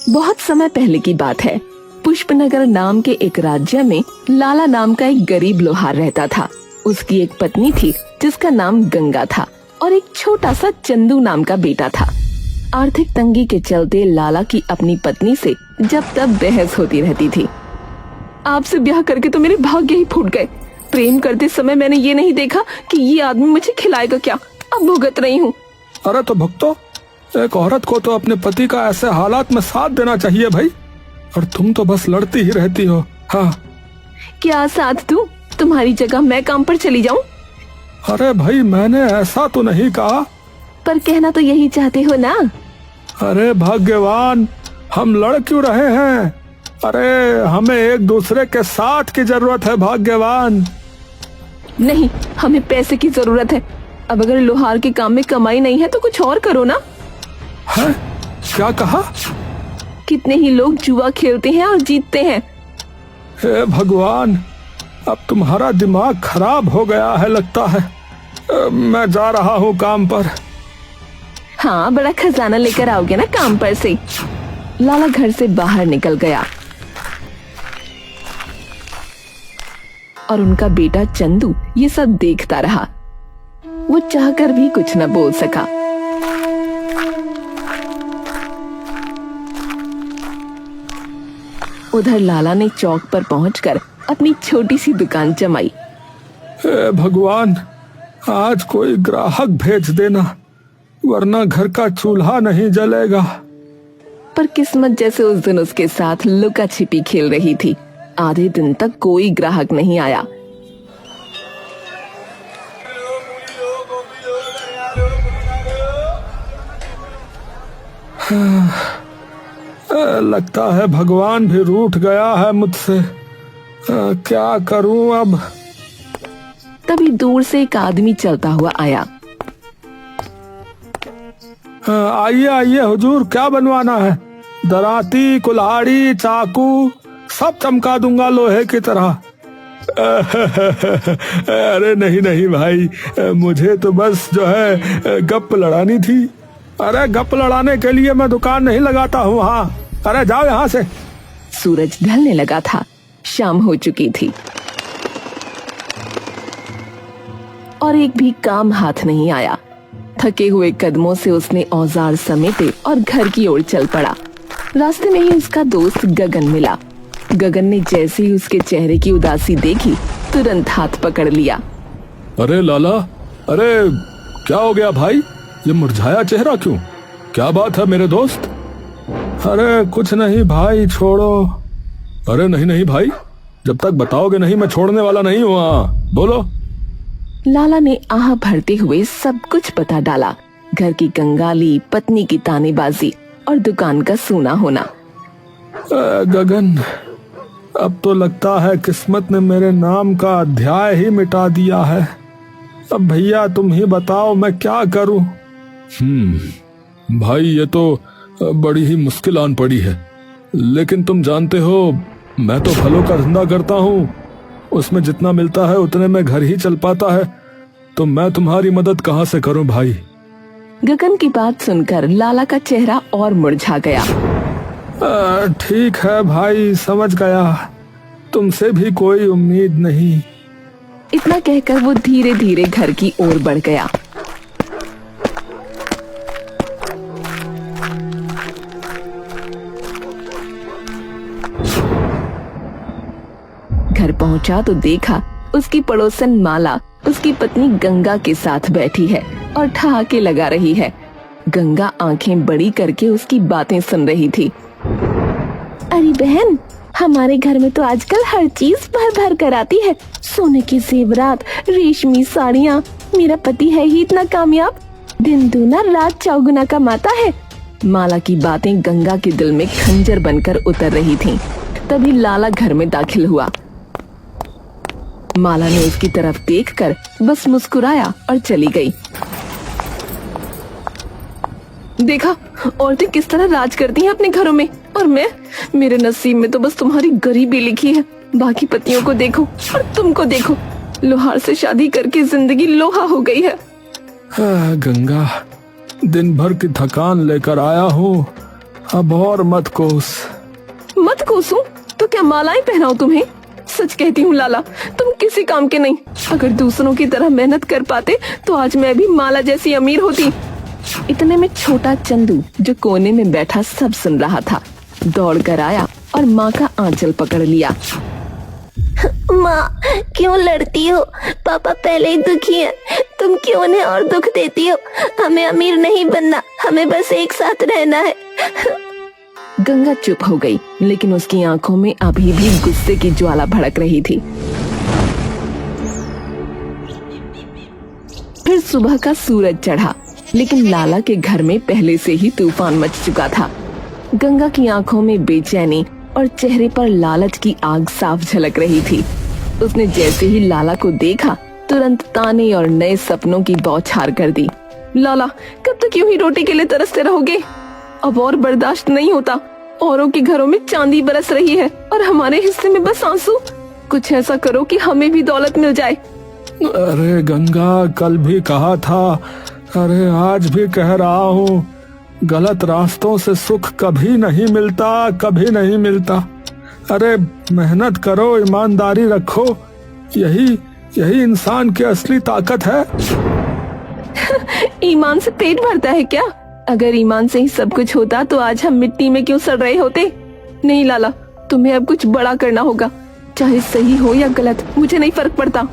बहुत समय पहले की बात है। पुष्पनगर नाम के एक राज्य में लाला नाम का एक गरीब लोहार रहता था। उसकी एक पत्नी थी जिसका नाम गंगा था और एक छोटा सा चंदू नाम का बेटा था। आर्थिक तंगी के चलते लाला की अपनी पत्नी से जब तब बहस होती रहती थी। आपसे ब्याह करके तो मेरे भाग्य ही फूट गए। प्रेम करते समय मैंने ये नहीं देखा कि ये आदमी मुझे खिलाएगा क्या। अब भुगत रही हूँ। अरे तो भक्तो, एक औरत को तो अपने पति का ऐसे हालात में साथ देना चाहिए भाई, और तुम तो बस लड़ती ही रहती हो। हाँ, क्या साथ दूं? तुम्हारी जगह मैं काम पर चली जाऊं? अरे भाई मैंने ऐसा तो नहीं कहा। पर कहना तो यही चाहते हो ना। अरे भाग्यवान, हम लड़ क्यों रहे हैं? अरे हमें एक दूसरे के साथ की जरूरत है भाग्यवान। नहीं, हमें पैसे की जरूरत है। अब अगर लोहार के काम में कमाई नहीं है तो कुछ और करो ना। है? क्या कहा? कितने ही लोग जुआ खेलते हैं और जीतते हैं। हे भगवान, अब तुम्हारा दिमाग खराब हो गया है लगता है। मैं जा रहा हूँ काम पर। हाँ, बड़ा खजाना लेकर आओगे ना काम पर से। लाला घर से बाहर निकल गया और उनका बेटा चंदू ये सब देखता रहा। वो चाहकर भी कुछ न बोल सका। उधर लाला ने चौक पर पहुंचकर अपनी छोटी सी दुकान जमाई। हे भगवान, आज कोई ग्राहक भेज देना, वरना घर का चूल्हा नहीं जलेगा। पर किस्मत जैसे उस दिन उसके साथ लुका छिपी खेल रही थी। आधे दिन तक कोई ग्राहक नहीं आया। लगता है भगवान भी रूठ गया है मुझसे। क्या करूं अब? तभी दूर से एक आदमी चलता हुआ आया। आइए आइए हुजूर, क्या बनवाना है? दराती, कुल्हाड़ी, चाकू सब चमका दूंगा लोहे की तरह। अरे नहीं नहीं भाई, मुझे तो बस जो है गप लड़ानी थी। अरे गप लड़ाने के लिए मैं दुकान नहीं लगाता हूँ। हाँ, अरे जाओ यहाँ से। सूरज ढलने लगा था, शाम हो चुकी थी और एक भी काम हाथ नहीं आया। थके हुए कदमों से उसने औजार समेटे और घर की ओर चल पड़ा। रास्ते में ही उसका दोस्त गगन मिला। गगन ने जैसे ही उसके चेहरे की उदासी देखी, तुरंत हाथ पकड़ लिया। अरे लाला, अरे क्या हो गया भाई? ये मुरझाया चेहरा क्यों? क्या बात है मेरे दोस्त? अरे कुछ नहीं भाई, छोड़ो। अरे नहीं नहीं भाई, जब तक बताओगे नहीं मैं छोड़ने वाला नहीं हूँ। बोलो। लाला ने आह भरते हुए सब कुछ बता डाला। घर की कंगाली, पत्नी की तानेबाजी और दुकान का सूना होना। गगन, अब तो लगता है किस्मत ने मेरे नाम का अध्याय ही मिटा दिया है। अब भैया तुम ही बताओ मैं क्या करूं? भाई ये तो बड़ी ही मुश्किल आन पड़ी है, लेकिन तुम जानते हो मैं तो फलों का धंधा करता हूँ। उसमें जितना मिलता है उतने में घर ही चल पाता है, तो मैं तुम्हारी मदद कहाँ से करूं भाई? गगन की बात सुनकर लाला का चेहरा और मुरझा गया। ठीक है भाई, समझ गया, तुमसे भी कोई उम्मीद नहीं। इतना कहकर वो धीरे धीरे घर की ओर बढ़ गया। घर पहुंचा तो देखा उसकी पड़ोसन माला उसकी पत्नी गंगा के साथ बैठी है और ठहाके लगा रही है। गंगा आंखें बड़ी करके उसकी बातें सुन रही थी। अरे बहन, हमारे घर में तो आजकल हर चीज भर भर कर आती है। सोने के जेवरात, रेशमी साड़ियाँ। मेरा पति है ही इतना कामयाब, दिन दूना रात चौगुना कमाता है। माला की बातें गंगा के दिल में खंजर बनकर उतर रही थीं। तभी लाला घर में दाखिल हुआ। माला ने उसकी तरफ देखकर बस मुस्कुराया और चली गई। देखा, औरतें किस तरह राज करती हैं अपने घरों में, और मेरे नसीब में तो बस तुम्हारी गरीबी लिखी है। बाकी पतियों को देखो और तुमको देखो, लोहार से शादी करके जिंदगी लोहा हो गई है। गंगा, दिन भर की थकान लेकर आया हूँ, अब और मत कोस। मत कोसूं तो क्या मालाएं पहनाऊं तुम्हें? सच कहती हूँ लाला, तुम किसी काम के नहीं। अगर दूसरों की तरह मेहनत कर पाते तो आज मैं भी माला जैसी अमीर होती। इतने में छोटा चंदू जो कोने में बैठा सब सुन रहा था, दौड़ कर आया और माँ का आंचल पकड़ लिया। माँ क्यों लड़ती हो? पापा पहले ही दुखी है, तुम क्यों उन्हें और दुख देती हो? हमें अमीर नहीं बनना, हमें बस एक साथ रहना है। गंगा चुप हो गई, लेकिन उसकी आंखों में अभी भी गुस्से की ज्वाला भड़क रही थी। फिर सुबह का सूरज चढ़ा, लेकिन लाला के घर में पहले से ही तूफान मच चुका था। गंगा की आंखों में बेचैनी और चेहरे पर लालच की आग साफ झलक रही थी। उसने जैसे ही लाला को देखा, तुरंत ताने और नए सपनों की बौछार कर दी। लाला, कब तक यूं ही रोटी के लिए तरसते रहोगे? अब और बर्दाश्त नहीं होता। औरों के घरों में चांदी बरस रही है और हमारे हिस्से में बस आंसू। कुछ ऐसा करो कि हमें भी दौलत मिल जाए। अरे गंगा, कल भी कहा था, अरे आज भी कह रहा हूँ, गलत रास्तों से सुख कभी नहीं मिलता, कभी नहीं मिलता। अरे मेहनत करो, ईमानदारी रखो, यही इंसान की असली ताकत है। ईमान से पेट भरता है क्या? अगर ईमान से ही सब कुछ होता तो आज हम मिट्टी में क्यों सड़ रहे होते? नहीं लाला, तुम्हें अब कुछ बड़ा करना होगा, चाहे सही हो या गलत, मुझे नहीं फर्क पड़ता।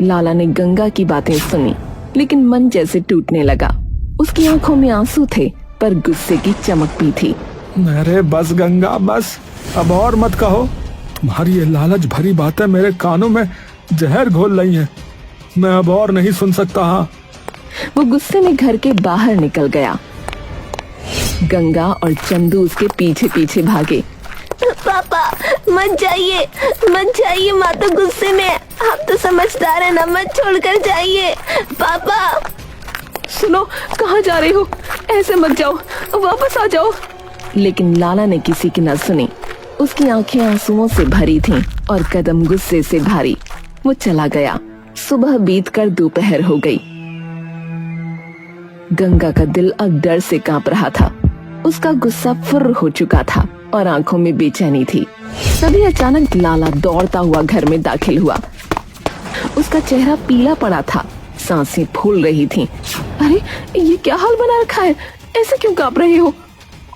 लाला ने गंगा की बातें सुनी, लेकिन मन जैसे टूटने लगा। उसकी आंखों में आंसू थे, पर गुस्से की चमक भी थी। अरे बस गंगा, बस, अब और मत कहो। तुम्हारी ये लालच भरी बातें मेरे कानों में जहर घोल रही हैं। मैं अब और नहीं सुन सकता। हाँ। वो गुस्से में घर के बाहर निकल गया। गंगा और चंदू उसके पीछे पीछे भागे। पापा मत जाइए, मत जाइए, माँ तो गुस्से में है। आप तो समझदार है ना, मत छोड़कर जाइए। पापा सुनो, कहाँ जा रहे हो? ऐसे मत जाओ, वापस आ जाओ। लेकिन लाला ने किसी की न सुनी। उसकी आंखें आंसुओं से भरी थीं और कदम गुस्से से भारी। वो चला गया। सुबह बीतकर दोपहर हो गई। गंगा का दिल अब डर से कांप रहा था। उसका गुस्सा फुर्र हो चुका था और आंखों में बेचैनी थी। तभी अचानक लाला दौड़ता हुआ घर में दाखिल हुआ। उसका चेहरा पीला पड़ा था, सांसें फूल रही थीं। अरे ये क्या हाल बना रखा है? ऐसे क्यों कांप रहे हो?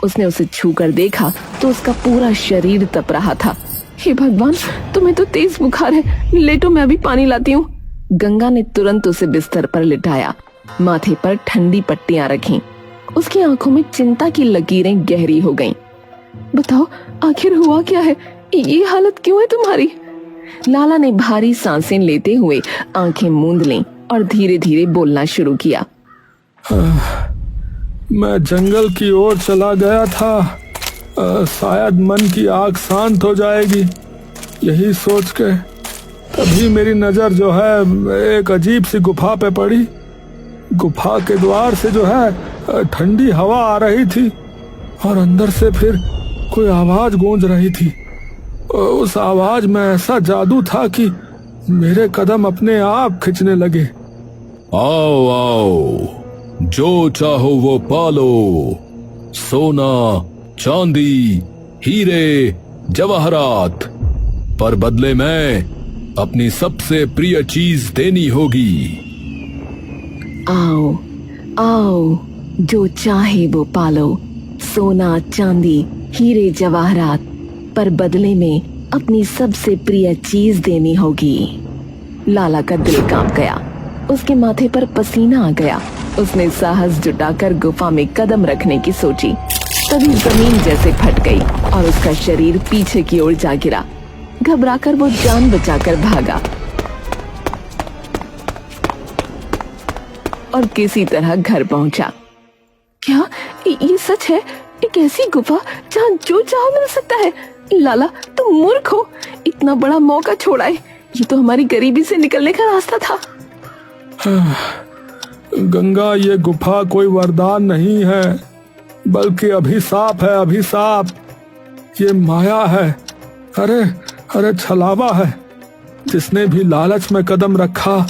उसने उसे छू कर देखा तो उसका पूरा शरीर तप रहा था। हे भगवान, तुम्हें तो तेज बुखार है, लेटो, मैं अभी पानी लाती हूँ। गंगा ने तुरंत उसे बिस्तर पर लिटाया, माथे पर ठंडी पट्टियां रखीं। उसकी आंखों में चिंता की लकीरें गहरी हो गईं। बताओ, आखिर हुआ क्या है? ये हालत क्यों है तुम्हारी? लाला ने भारी सांसें लेते हुए आंखें मूंद लीं और धीरे धीरे बोलना शुरू किया। मैं जंगल की ओर चला गया था। शायद मन की आग शांत हो जाएगी, यही सोच के तभी मेरी नजर जो है एक अजीब सी गुफा पे पड़ी। गुफा के द्वार से जो है ठंडी हवा आ रही थी और अंदर से फिर कोई आवाज गूंज रही थी। उस आवाज में ऐसा जादू था कि मेरे कदम अपने आप खिंचने लगे। आओ आओ, जो चाहो वो पालो, सोना, चांदी, हीरे, जवाहरात, पर बदले में अपनी सबसे प्रिय चीज देनी होगी। आओ आओ, जो चाहे वो पालो, सोना, चांदी, हीरे, जवाहरात, पर बदले में अपनी सबसे प्रिय चीज देनी होगी। लाला का दिल कांप गया, उसके माथे पर पसीना आ गया। उसने साहस जुटाकर गुफा में कदम रखने की सोची। तभी जमीन जैसे फट गई और उसका शरीर पीछे की ओर जा गिरा। घबराकर वो जान बचाकर भागा और किसी तरह घर पहुंचा। क्या ये सच है? एक ऐसी गुफा जहाँ जो चाहो मिल सकता है? लाला, तुम मूर्ख हो, इतना बड़ा मौका छोड़ाए। ये तो हमारी गरीबी से निकलने का रास्ता था। गंगा, ये गुफा कोई वरदान नहीं है, बल्कि अभिशाप है, अभिशाप। ये माया है, अरे छलावा है। जिसने भी लालच में कदम रखा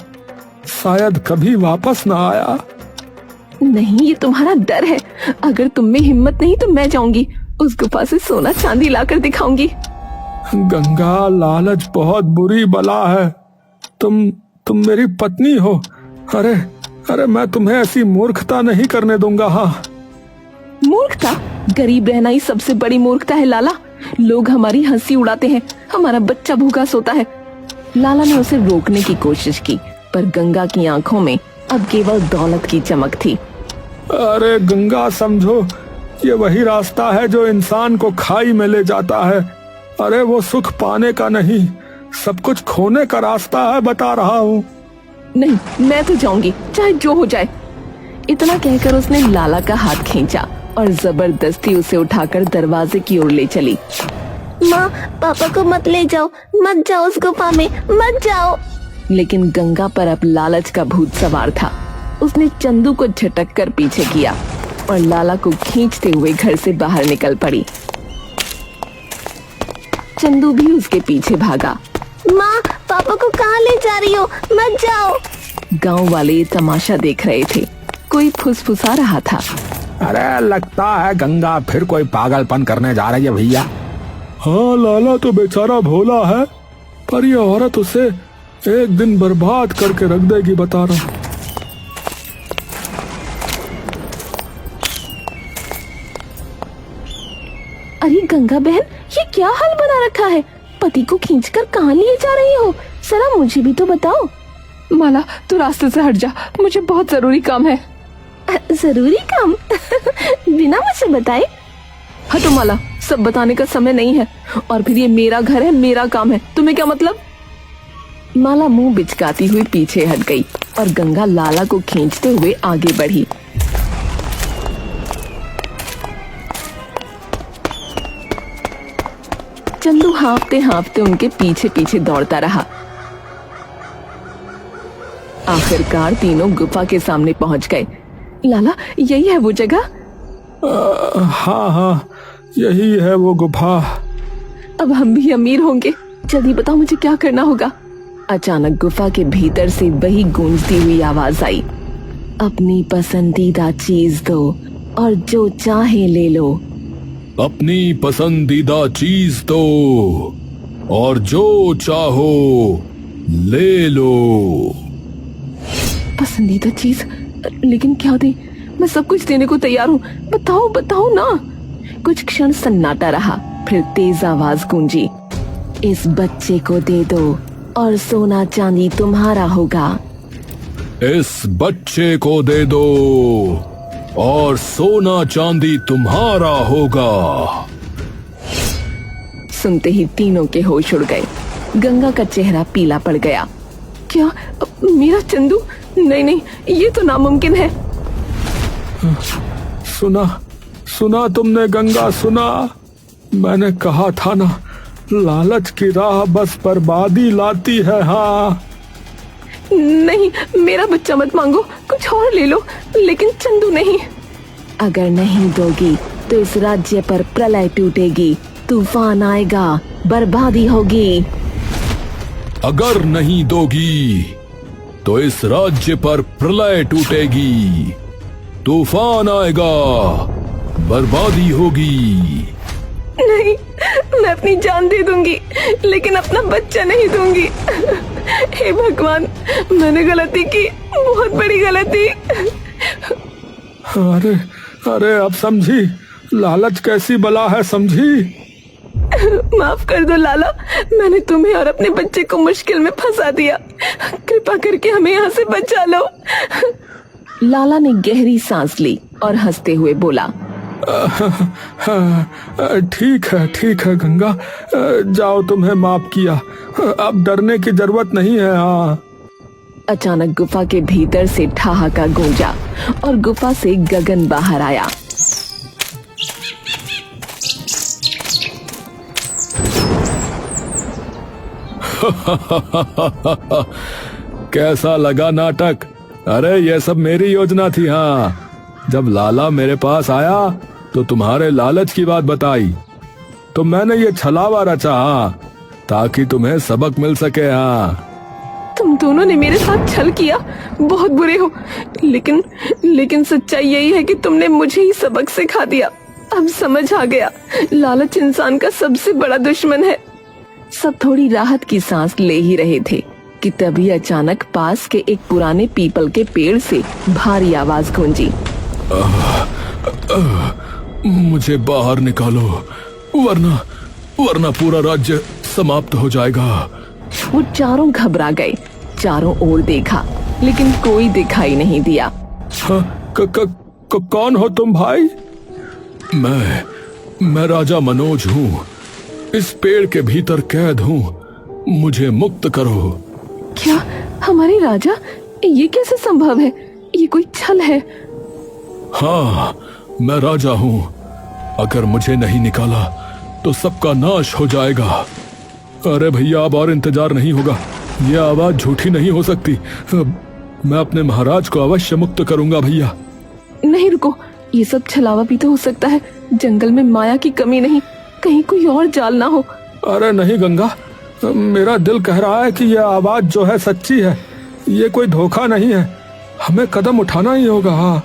शायद कभी वापस ना आया। नहीं, ये तुम्हारा डर है। अगर तुम में हिम्मत नहीं तो मैं जाऊंगी। उस गुफा से सोना चांदी लाकर दिखाऊंगी। गंगा, लालच बहुत बुरी बला है। तुम मेरी पत्नी हो। अरे अरे मैं तुम्हें ऐसी मूर्खता नहीं करने दूंगा। हाँ, मूर्खता? गरीब रहना ही सबसे बड़ी मूर्खता है लाला। लोग हमारी हंसी उड़ाते हैं, हमारा बच्चा भूखा सोता है। लाला ने उसे रोकने की कोशिश की, पर गंगा की आंखों में अब केवल दौलत की चमक थी। अरे गंगा, समझो ये वही रास्ता है जो इंसान को खाई में ले जाता है। अरे वो सुख पाने का नहीं, सब कुछ खोने का रास्ता है, बता रहा हूँ। नहीं, मैं तो जाऊंगी, चाहे जो हो जाए। इतना कहकर उसने लाला का हाथ खींचा और जबरदस्ती उसे उठाकर दरवाजे की ओर ले चली। माँ, पापा को मत ले जाओ, मत जाओ उस गुफा में, मत जाओ। लेकिन गंगा पर अब लालच का भूत सवार था। उसने चंदू को झटक कर पीछे किया और लाला को खींचते हुए घर से बाहर निकल पड़ी। चंदू भी उसके पीछे भागा। माँ, पापा को कहाँ ले जा रही हो? मत जाओ। गांव वाले ये तमाशा देख रहे थे। कोई फुसफुसा रहा था। अरे लगता है गंगा फिर कोई पागलपन करने जा रही है भैया। हाँ, लाला तो बेचारा भोला है, पर ये औरत उसे एक दिन बर्बाद करके रख देगी, बता रहा हूं। अरे गंगा बहन, ये क्या हाल बना रखा है? पति को खींचकर कहाँ लिए जा रही हो? जरा मुझे भी तो बताओ। माला, तू रास्ते से हट जा, मुझे बहुत जरूरी काम है। जरूरी काम? बिना मुझे बताए? हटो माला, सब बताने का समय नहीं है। और फिर ये मेरा घर है, मेरा काम है, तुम्हें क्या मतलब? माला मुंह बिचकाती हुई पीछे हट गई और गंगा लाला को खींचते हुए आगे बढ़ी। चंदू हाँफते हाँफते उनके पीछे पीछे दौड़ता रहा। आखिरकार तीनों गुफा के सामने पहुंच गए। लाला, यही है वो जगह? हाँ हाँ, यही है वो गुफा। अब हम भी अमीर होंगे। जल्दी बताओ, मुझे क्या करना होगा? अचानक गुफा के भीतर से वही गूंजती हुई आवाज आई। अपनी पसंदीदा चीज दो और जो चाहे ले लो। अपनी पसंदीदा चीज दो और जो चाहो ले लो। पसंदीदा चीज? लेकिन क्या दे? मैं सब कुछ देने को तैयार हूँ, बताओ बताओ ना। कुछ क्षण सन्नाटा रहा, फिर तेज आवाज गूंजी। इस बच्चे को दे दो और सोना चांदी तुम्हारा होगा। इस बच्चे को दे दो और सोना चांदी तुम्हारा होगा। सुनते ही तीनों के होश उड़ गए। गंगा का चेहरा पीला पड़ गया। क्या मेरा चंदू? नहीं नहीं, ये तो नामुमकिन है। सुना तुमने गंगा, सुना? मैंने कहा था ना, लालच की राह बस बर्बादी लाती है। हाँ, नहीं, मेरा बच्चा मत मांगो, कुछ और ले लो, लेकिन चंदू नहीं। अगर नहीं दोगी तो इस राज्य पर प्रलय टूटेगी, तूफान आएगा, बर्बादी होगी। अगर नहीं दोगी तो इस राज्य पर प्रलय टूटेगी, तूफान आएगा, बर्बादी होगी। नहीं, मैं अपनी जान दे दूंगी, लेकिन अपना बच्चा नहीं दूंगी। हे भगवान, मैंने गलती की, बहुत बड़ी गलती। अरे अरे, अब समझी लालच कैसी बला है, समझी? माफ कर दो लाला, मैंने तुम्हें और अपने बच्चे को मुश्किल में फंसा दिया। कृपा करके हमें यहाँ से बचा लो। लाला ने गहरी सांस ली और हंसते हुए बोला, ठीक है गंगा, जाओ, तुम्हें माफ किया, अब डरने की जरूरत नहीं है। हाँ। अचानक गुफा के भीतर से ठहाका गूंजा और गुफा से गगन बाहर आया। कैसा लगा नाटक? अरे ये सब मेरी योजना थी। हाँ, जब लाला मेरे पास आया तो तुम्हारे लालच की बात बताई, तो मैंने ये छलावा रचा, ताकि तुम्हें सबक मिल सके। हाँ, तुम दोनों ने मेरे साथ छल किया, बहुत बुरे हो, लेकिन सच्चाई यही है कि तुमने मुझे ही सबक सिखा दिया। अब समझ आ गया, लालच इंसान का सबसे बड़ा दुश्मन है। सब थोड़ी राहत की सांस ले ही रहे थे कि तभी अचानक पास के एक पुराने पीपल के पेड़ से भारी आवाज गूंजी। मुझे बाहर निकालो, वरना पूरा राज्य समाप्त हो जाएगा। वो चारों घबरा गए, चारों ओर देखा लेकिन कोई दिखाई नहीं दिया। कौन हो तुम भाई? मैं राजा मनोज हूँ, इस पेड़ के भीतर कैद हूँ, मुझे मुक्त करो। क्या हमारे राजा? ये कैसे संभव है? ये कोई छल है। हाँ, मैं राजा हूँ, अगर मुझे नहीं निकाला तो सबका नाश हो जाएगा। अरे भैया, अब और इंतजार नहीं होगा, ये आवाज झूठी नहीं हो सकती। मैं अपने महाराज को अवश्य मुक्त करूंगा भैया। नहीं रुको, ये सब छलावा भी तो हो सकता है। जंगल में माया की कमी नहीं, कहीं कोई और जाल ना हो। अरे नहीं गंगा, मेरा दिल कह रहा है कि यह आवाज जो है सच्ची है, ये कोई धोखा नहीं है, हमें कदम उठाना ही होगा। हाँ।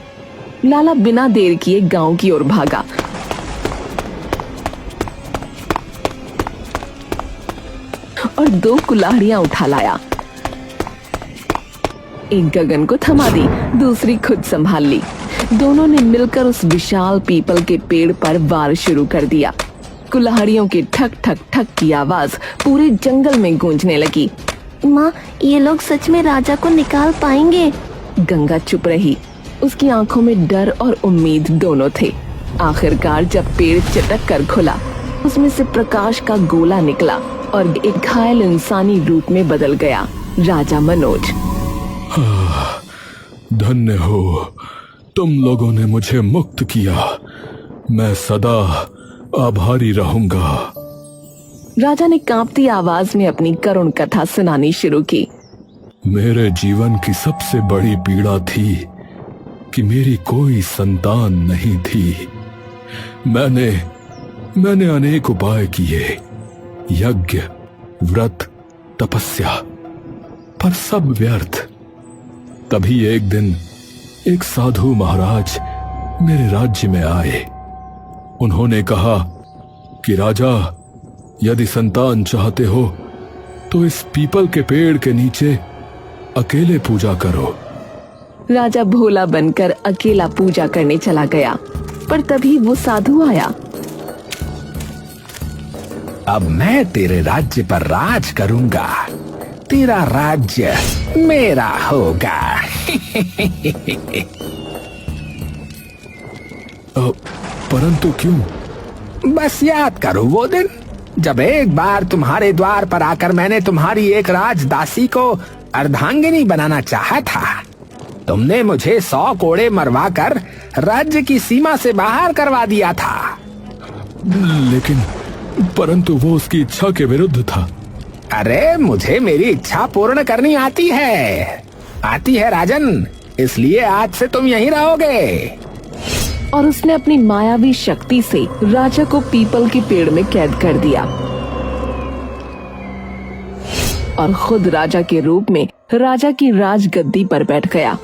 लाला बिना देर किए गांव की ओर भागा। और 2 कुल्हाड़ियां उठा लाया। एक गगन को थमा दी, दूसरी खुद संभाल ली। दोनों ने मिलकर उस विशाल पीपल के पेड़ पर वार शुरू कर दिया। कुल्हाड़ियों की ठक ठक ठक की आवाज पूरे जंगल में गूंजने लगी। माँ, ये लोग सच में राजा को निकाल पाएंगे? गंगा चुप रही, उसकी आंखों में डर और उम्मीद दोनों थे। आखिरकार जब पेड़ चटक कर खुला, उसमें से प्रकाश का गोला निकला और एक घायल इंसानी रूप में बदल गया। राजा मनोज। धन्य हो, तुम लोगों ने मुझे मुक्त किया, मैं सदा आभारी रहूंगा। राजा ने कांपती आवाज में अपनी करुण कथा सुनानी शुरू की। मेरे जीवन की सबसे बड़ी पीड़ा थी कि मेरी कोई संतान नहीं थी। मैंने अनेक उपाय किए, यज्ञ, व्रत, तपस्या, पर सब व्यर्थ। तभी एक दिन एक साधु महाराज मेरे राज्य में आए। उन्होंने कहा कि राजा, यदि संतान चाहते हो तो इस पीपल के पेड़ के नीचे अकेले पूजा करो। राजा भोला बनकर अकेला पूजा करने चला गया, पर तभी वो साधु आया। अब मैं तेरे राज्य पर राज करूंगा, तेरा राज्य मेरा होगा। परंतु क्यों? बस याद करो वो दिन जब एक बार तुम्हारे द्वार पर आकर मैंने तुम्हारी एक राजदासी को अर्धांगिनी बनाना चाहा था। तुमने मुझे 100 कोड़े मरवा कर राज्य की सीमा से बाहर करवा दिया था। लेकिन परंतु वो उसकी इच्छा के विरुद्ध था। अरे मुझे मेरी इच्छा पूर्ण करनी आती है राजन, इसलिए आज से तुम यहीं रहोगे। और उसने अपनी मायावी शक्ति से राजा को पीपल के पेड़ में कैद कर दिया और खुद राजा के रूप में राजा की राजगद्दी पर बैठ गया।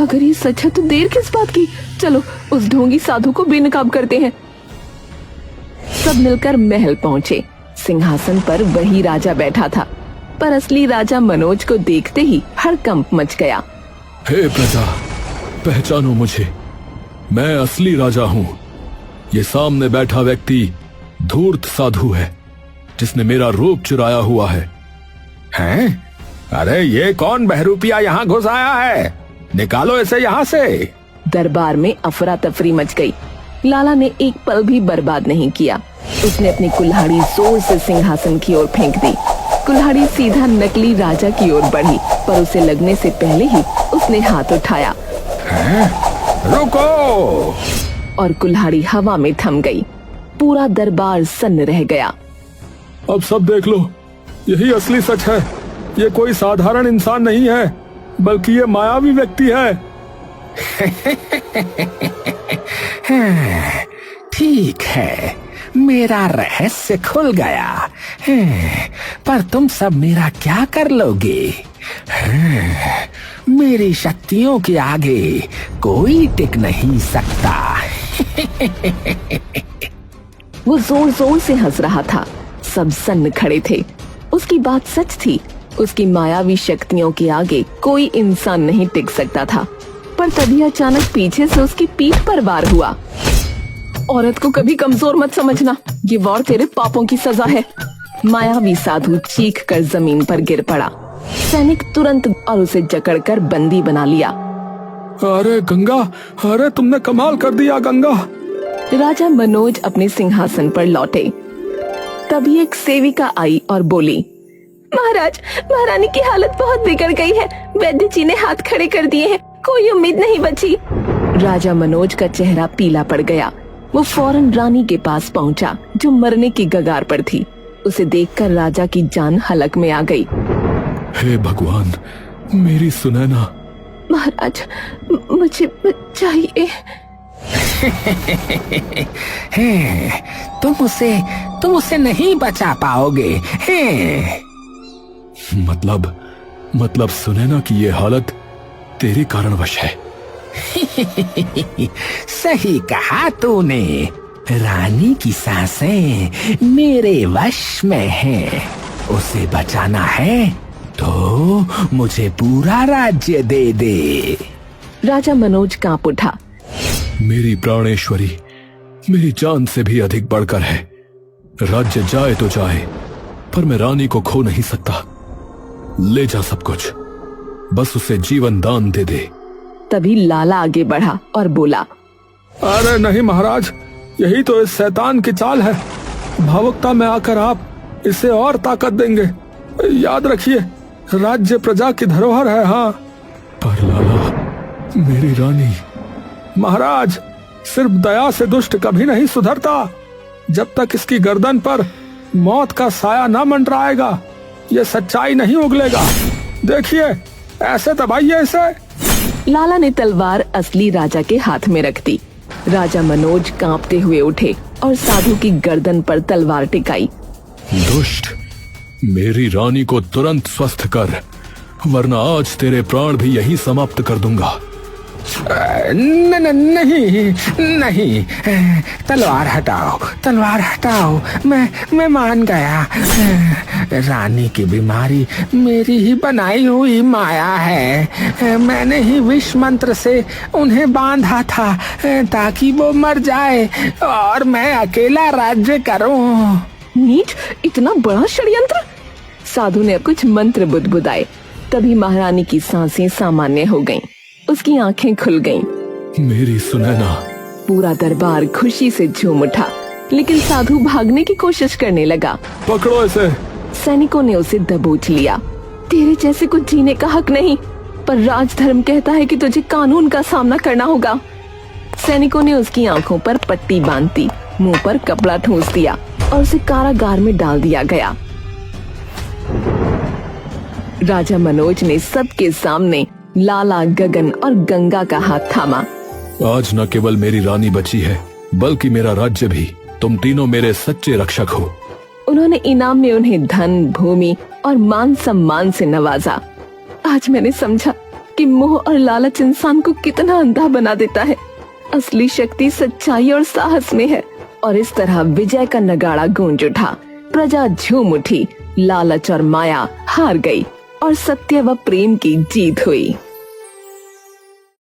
अगर ये सच है तो देर किस बात की? चलो उस ढोंगी साधु को बेनकाब करते हैं। सब मिलकर महल पहुंचे। सिंहासन पर वही राजा बैठा था, पर असली राजा मनोज को देखते ही हड़कंप मच गया। हे प्रजा, पहचानो मुझे, मैं असली राजा हूँ। ये सामने बैठा व्यक्ति धूर्त साधु है, जिसने मेरा रूप चुराया हुआ है। हैं? अरे ये कौन बहरूपिया यहाँ घुस आया है? निकालो इसे यहाँ से। दरबार में अफरा तफरी मच गई। लाला ने एक पल भी बर्बाद नहीं किया। उसने अपनी कुल्हाड़ी जोर से सिंहासन की ओर फेंक दी। कुल्हाड़ी सीधा नकली राजा की ओर बढ़ी, पर उसे लगने से पहले ही उसने हाथ उठाया। रुको! और कुल्हाड़ी हवा में थम गई। पूरा दरबार सन्न रह गया। अब सब देख लो, यही असली सच है। ये कोई साधारण इंसान नहीं है, बल्कि ये मायावी व्यक्ति है। ठीक है, मेरा रहस्य खुल गया। पर तुम सब मेरा क्या कर लोगे? मेरी शक्तियों के आगे कोई टिक नहीं सकता। वो जोर जोर से हंस रहा था। सब सन्न खड़े थे। उसकी बात सच थी। उसकी मायावी शक्तियों के आगे कोई इंसान नहीं टिक सकता था। पर तभी अचानक पीछे से उसकी पीठ पर वार हुआ। औरत को कभी कमजोर मत समझना, ये वार तेरे पापों की सजा है। मायावी साधु चीख कर जमीन पर गिर पड़ा। सैनिक तुरंत और उसे जकड़कर बंदी बना लिया। अरे गंगा, अरे तुमने कमाल कर दिया गंगा। राजा मनोज अपने सिंहासन पर लौटे। तभी एक सेविका आई और बोली, महाराज, महारानी की हालत बहुत बिगड़ गई है। वैद्य जी ने हाथ खड़े कर दिए हैं, कोई उम्मीद नहीं बची। राजा मनोज का चेहरा पीला पड़ गया। वो फौरन रानी के पास पहुंचा, जो मरने की कगार पर थी। उसे देखकर राजा की जान हलक में आ गई। हे भगवान, मेरी सुनैना। महाराज, मुझे चाहिए। तुम उसे नहीं बचा पाओगे। मतलब सुनैना की ये हालत तेरे कारणवश है। सही कहा तूने। रानी की सांसें मेरे वश में हैं। उसे बचाना है तो मुझे पूरा राज्य दे दे। राजा मनोज कांप उठा। मेरी प्राणेश्वरी मेरी जान से भी अधिक बढ़कर है। राज्य जाए तो जाए, पर मैं रानी को खो नहीं सकता। ले जा सब कुछ, बस उसे जीवन दान दे दे। तभी लाला आगे बढ़ा और बोला, अरे नहीं महाराज, यही तो इस शैतान की चाल है। भावुकता में आकर आप इसे और ताकत देंगे। याद रखिए, राज्य प्रजा की धरोहर है। हाँ, पर लाला, मेरी रानी। महाराज, सिर्फ दया से दुष्ट कभी नहीं सुधरता। जब तक इसकी गर्दन पर मौत का साया न मंडराएगा, ये सच्चाई नहीं उगलेगा। देखिए, ऐसे दबाइए इसे। लाला ने तलवार असली राजा के हाथ में रख दी। राजा मनोज कांपते हुए उठे और साधु की गर्दन पर तलवार टिकाई। दुष्ट, मेरी रानी को तुरंत स्वस्थ कर, वरना आज तेरे प्राण भी यहीं समाप्त कर दूंगा। नहीं, तलवार हटाओ। मैं मान गया। रानी की बीमारी मेरी ही बनाई हुई माया है। मैंने ही विष मंत्र से उन्हें बांधा था ताकि वो मर जाए और मैं अकेला राज्य करूं। नीच, इतना बड़ा षड्यंत्र। साधु ने कुछ मंत्र बुदबुदाए। तभी महारानी की सांसें सामान्य हो गईं। उसकी आंखें खुल गईं। मेरी सुनैना। पूरा दरबार खुशी से झूम उठा, लेकिन साधु भागने की कोशिश करने लगा। पकड़ो इसे। सैनिकों ने उसे दबोच लिया। तेरे जैसे कुछ जीने का हक नहीं, पर राजधर्म कहता है कि तुझे कानून का सामना करना होगा। सैनिकों ने उसकी आंखों पर पट्टी बांध दी, मुंह पर कपड़ा ठूंस दिया और उसे कारागार में डाल दिया गया। राजा मनोज ने सबके सामने लाला, गगन और गंगा का हाथ थामा। आज न केवल मेरी रानी बची है, बल्कि मेरा राज्य भी। तुम तीनों मेरे सच्चे रक्षक हो। उन्होंने इनाम में उन्हें धन, भूमि और मान सम्मान से नवाजा। आज मैंने समझा कि मोह और लालच इंसान को कितना अंधा बना देता है। असली शक्ति सच्चाई और साहस में है। और इस तरह विजय का नगाड़ा गूंज उठा। प्रजा झूम उठी। लालच और माया हार गई और सत्य व प्रेम की जीत हुई।